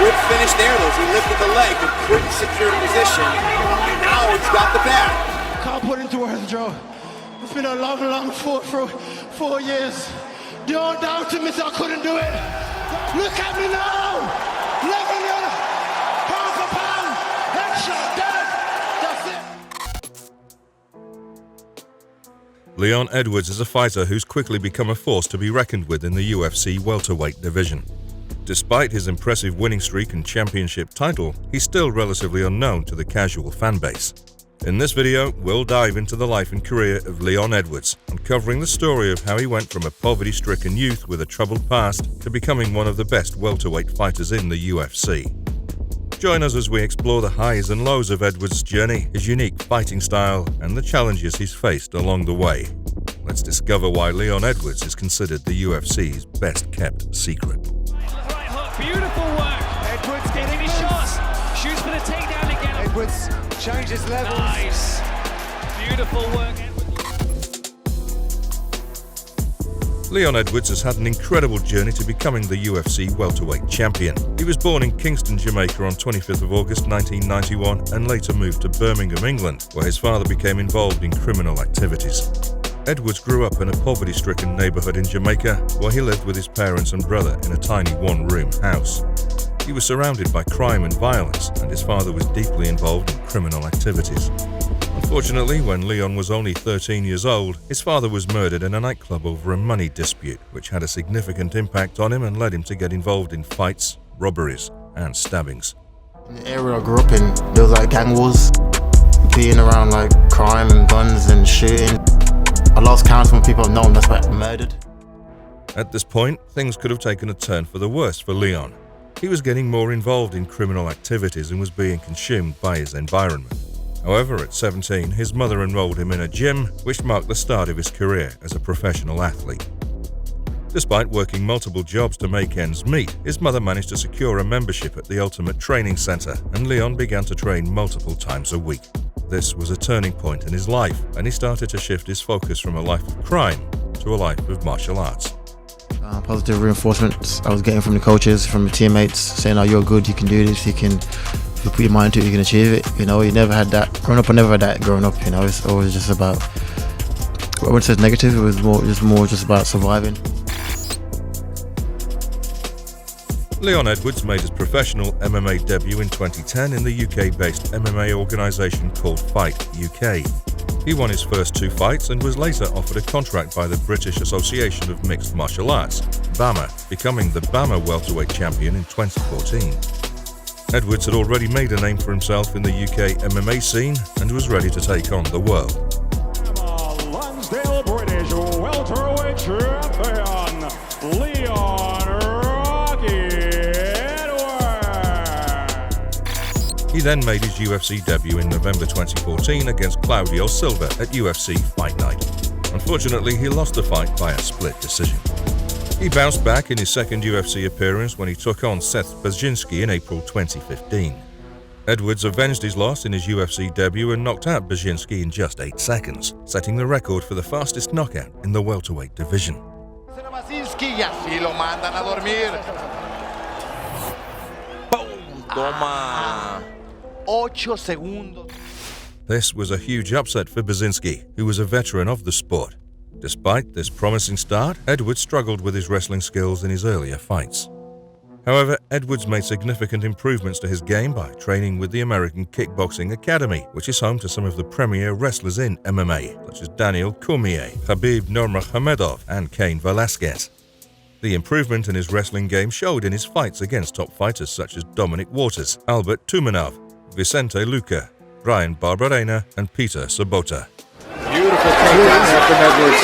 Good finish there, though. He lifted the leg, but couldn't secure the position. Now he's got the pad. Can't put into words, Joe. It's been a long fought for 4 years. Don't doubt me, I couldn't do it. Look at me now. Level you. Pound for pound. Headshot, dead. That's it. Leon Edwards is a fighter who's quickly become a force to be reckoned with in the UFC welterweight division. Despite his impressive winning streak and championship title, he's still relatively unknown to the casual fan base. In this video, we'll dive into the life and career of Leon Edwards, uncovering the story of how he went from a poverty-stricken youth with a troubled past to becoming one of the best welterweight fighters in the UFC. Join us as we explore the highs and lows of Edwards' journey, his unique fighting style, and the challenges he's faced along the way. Let's discover why Leon Edwards is considered the UFC's best-kept secret. Right hook, beautiful work. Edwards getting his shots. Shoots for the takedown again. Edwards changes levels. Nice. Beautiful work. Leon Edwards has had an incredible journey to becoming the UFC welterweight champion. He was born in Kingston, Jamaica on 25th of August 1991 and later moved to Birmingham, England, where his father became involved in criminal activities. Edwards grew up in a poverty-stricken neighborhood in Jamaica, where he lived with his parents and brother in a tiny one-room house. He was surrounded by crime and violence, and his father was deeply involved in criminal activities. Unfortunately, when Leon was only 13 years old, his father was murdered in a nightclub over a money dispute, which had a significant impact on him and led him to get involved in fights, robberies, and stabbings. In the area I grew up in, there was like gang wars, being around like crime and guns and shooting. I lost count of people I've known that's like murdered. At this point, things could have taken a turn for the worse for Leon. He was getting more involved in criminal activities and was being consumed by his environment. However, at 17, his mother enrolled him in a gym, which marked the start of his career as a professional athlete. Despite working multiple jobs to make ends meet, his mother managed to secure a membership at the Ultimate Training Center, and Leon began to train multiple times a week. This was a turning point in his life, and he started to shift his focus from a life of crime to a life of martial arts. Positive reinforcements I was getting from the coaches, from the teammates, saying, "Oh, you're good, you can do this, if you put your mind to it, you can achieve it." You know, you never had that. Growing up, I never had that growing up, you know, it's always just about, I wouldn't say it's negative, it was more just about surviving. Leon Edwards made his professional MMA debut in 2010 in the UK-based MMA organisation called Fight UK. He won his first 2 fights and was later offered a contract by the British Association of Mixed Martial Arts, BAMMA, becoming the BAMMA welterweight champion in 2014. Edwards had already made a name for himself in the UK MMA scene and was ready to take on the world. Lonsdale British welterweight champion, Leon Edwards. He then made his UFC debut in November 2014 against Claudio Silva at UFC Fight Night. Unfortunately, he lost the fight by a split decision. He bounced back in his second UFC appearance when he took on Seth Brzezinski in April 2015. Edwards avenged his loss in his UFC debut and knocked out Brzezinski in just 8 seconds, setting the record for the fastest knockout in the welterweight division. Toma. 8 segundos. This was a huge upset for Brzezinski, who was a veteran of the sport. Despite this promising start, Edwards struggled with his wrestling skills in his earlier fights. However, Edwards made significant improvements to his game by training with the American Kickboxing Academy, which is home to some of the premier wrestlers in MMA, such as Daniel Cormier, Khabib Nurmagomedov, and Cain Velasquez. The improvement in his wrestling game showed in his fights against top fighters such as Dominic Waters, Albert Tumanov, Vicente Luque, Brian Barberena, and Peter Sabota. Beautiful takedown there from Edwards.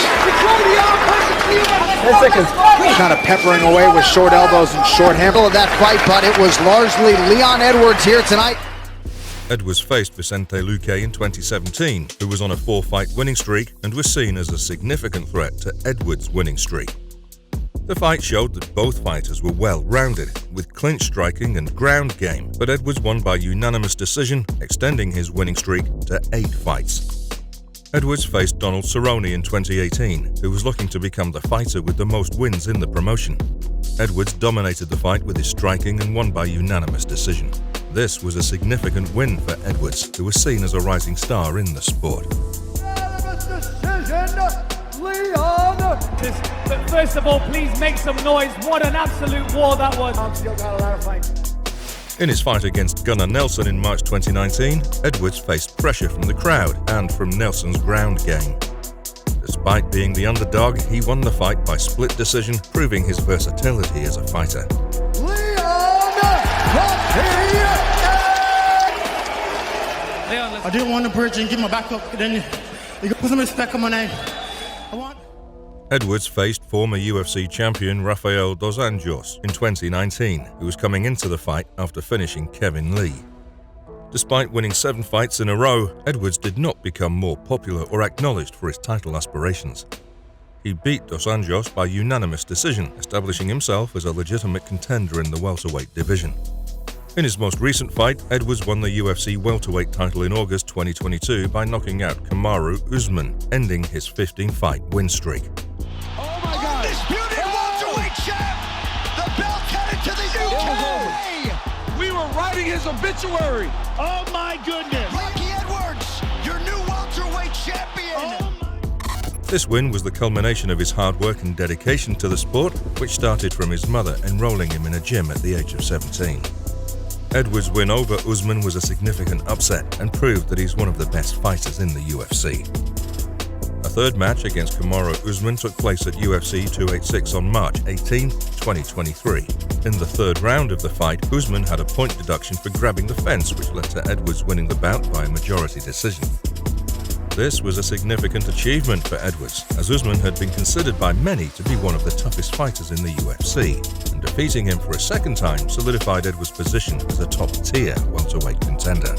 10 seconds. Kind of peppering away with short elbows and short handle of that fight, but it was largely Leon Edwards here tonight. Edwards faced Vicente Luque in 2017, who was on a 4-fight winning streak and was seen as a significant threat to Edwards' winning streak. The fight showed that both fighters were well-rounded, with clinch striking and ground game, but Edwards won by unanimous decision, extending his winning streak to 8 fights. Edwards faced Donald Cerrone in 2018, who was looking to become the fighter with the most wins in the promotion. Edwards dominated the fight with his striking and won by unanimous decision. This was a significant win for Edwards, who was seen as a rising star in the sport. But first of all, please make some noise. What an absolute war that was. In his fight against Gunnar Nelson in March 2019, Edwards faced pressure from the crowd and from Nelson's ground game. Despite being the underdog, he won the fight by split decision, proving his versatility as a fighter. I didn't want to bridge and give my back up, then you put some respect on my name. Edwards faced former UFC champion Rafael dos Anjos in 2019, who was coming into the fight after finishing Kevin Lee. Despite winning 7 fights in a row, Edwards did not become more popular or acknowledged for his title aspirations. He beat dos Anjos by unanimous decision, establishing himself as a legitimate contender in the welterweight division. In his most recent fight, Edwards won the UFC welterweight title in August 2022 by knocking out Kamaru Usman, ending his 15-fight win streak. Oh my God! Undisputed welterweight champ! The belt headed to the UK! We were writing his obituary. Oh my goodness! Rocky Edwards, your new welterweight champion! This win was the culmination of his hard work and dedication to the sport, which started from his mother enrolling him in a gym at the age of 17. Edwards' win over Usman was a significant upset and proved that he's one of the best fighters in the UFC. A third match against Kamaru Usman took place at UFC 286 on March 18, 2023. In the third round of the fight, Usman had a point deduction for grabbing the fence, which led to Edwards winning the bout by a majority decision. This was a significant achievement for Edwards, as Usman had been considered by many to be one of the toughest fighters in the UFC, and defeating him for a second time solidified Edwards' position as a top-tier welterweight contender.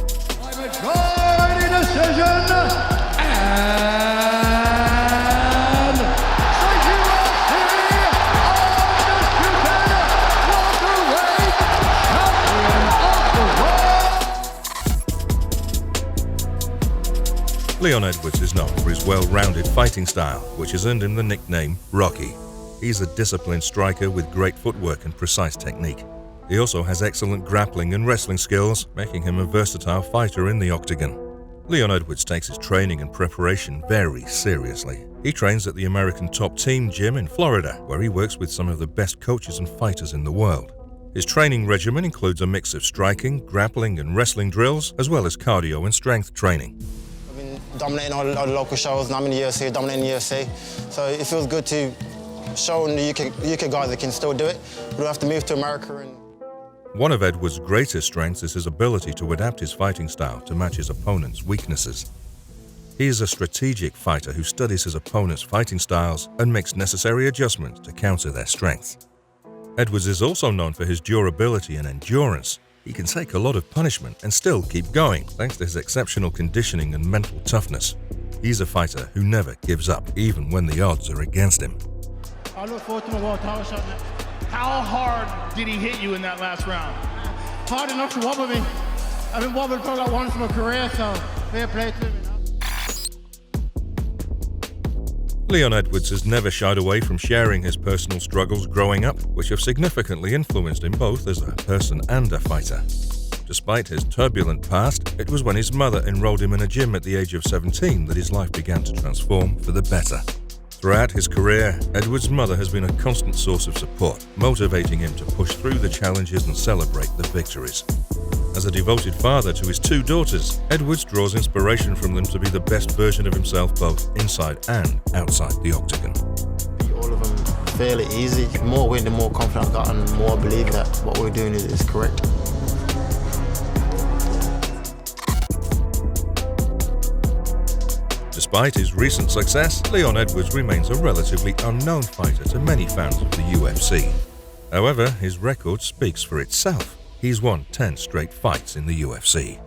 Majority decision, Leon Edwards is known for his well-rounded fighting style, which has earned him the nickname Rocky. He's a disciplined striker with great footwork and precise technique. He also has excellent grappling and wrestling skills, making him a versatile fighter in the octagon. Leon Edwards takes his training and preparation very seriously. He trains at the American Top Team gym in Florida, where he works with some of the best coaches and fighters in the world. His training regimen includes a mix of striking, grappling, and wrestling drills, as well as cardio and strength training. Dominating all the local shows, and I'm in the UFC, dominating the UFC. So it feels good to show the UK guys that can still do it. We don't have to move to America. One of Edwards' greatest strengths is his ability to adapt his fighting style to match his opponent's weaknesses. He is a strategic fighter who studies his opponent's fighting styles and makes necessary adjustments to counter their strengths. Edwards is also known for his durability and endurance. He can take a lot of punishment and still keep going, thanks to his exceptional conditioning and mental toughness. He's a fighter who never gives up, even when the odds are against him. I look forward to my world title shot. How hard did he hit you in that last round? Hard enough to wobble me. I've been wobbling for like once in my career, so fair play to him. Leon Edwards has never shied away from sharing his personal struggles growing up, which have significantly influenced him both as a person and a fighter. Despite his turbulent past, it was when his mother enrolled him in a gym at the age of 17 that his life began to transform for the better. Throughout his career, Edwards' mother has been a constant source of support, motivating him to push through the challenges and celebrate the victories. As a devoted father to his 2 daughters, Edwards draws inspiration from them to be the best version of himself both inside and outside the octagon. All of them fairly easy. The more win, the more confident I got, and the more I believe that what we're doing is correct. Despite his recent success, Leon Edwards remains a relatively unknown fighter to many fans of the UFC. However, his record speaks for itself. He's won 10 straight fights in the UFC.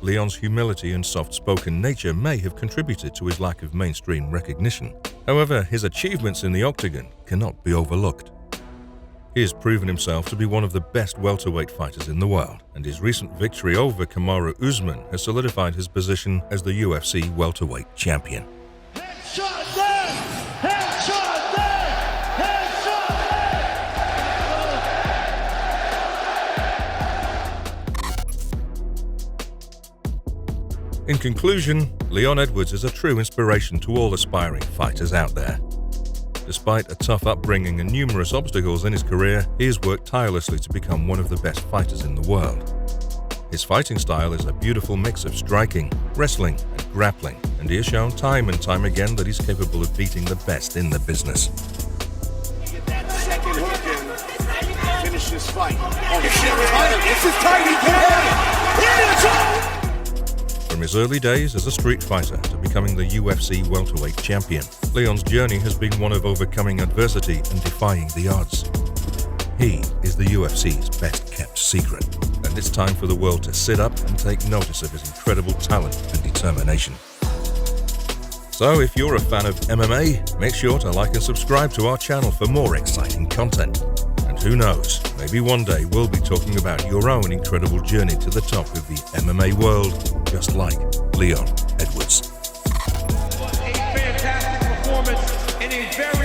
Leon's humility and soft-spoken nature may have contributed to his lack of mainstream recognition. However, his achievements in the octagon cannot be overlooked. He has proven himself to be one of the best welterweight fighters in the world, and his recent victory over Kamaru Usman has solidified his position as the UFC welterweight champion. Headshot there! Headshot there! Headshot there! In conclusion, Leon Edwards is a true inspiration to all aspiring fighters out there. Despite a tough upbringing and numerous obstacles in his career, he has worked tirelessly to become one of the best fighters in the world. His fighting style is a beautiful mix of striking, wrestling, and grappling, and he has shown time and time again that he's capable of beating the best in the business. Get that second hook and finish this fight. Oh, this is tight. He can hit it. From his early days as a street fighter to becoming the UFC welterweight champion, Leon's journey has been one of overcoming adversity and defying the odds. He is the UFC's best-kept secret, and it's time for the world to sit up and take notice of his incredible talent and determination. So if you're a fan of MMA, make sure to like and subscribe to our channel for more exciting content. And who knows, maybe one day we'll be talking about your own incredible journey to the top of the MMA world, just like Leon Edwards. What a fantastic performance in a very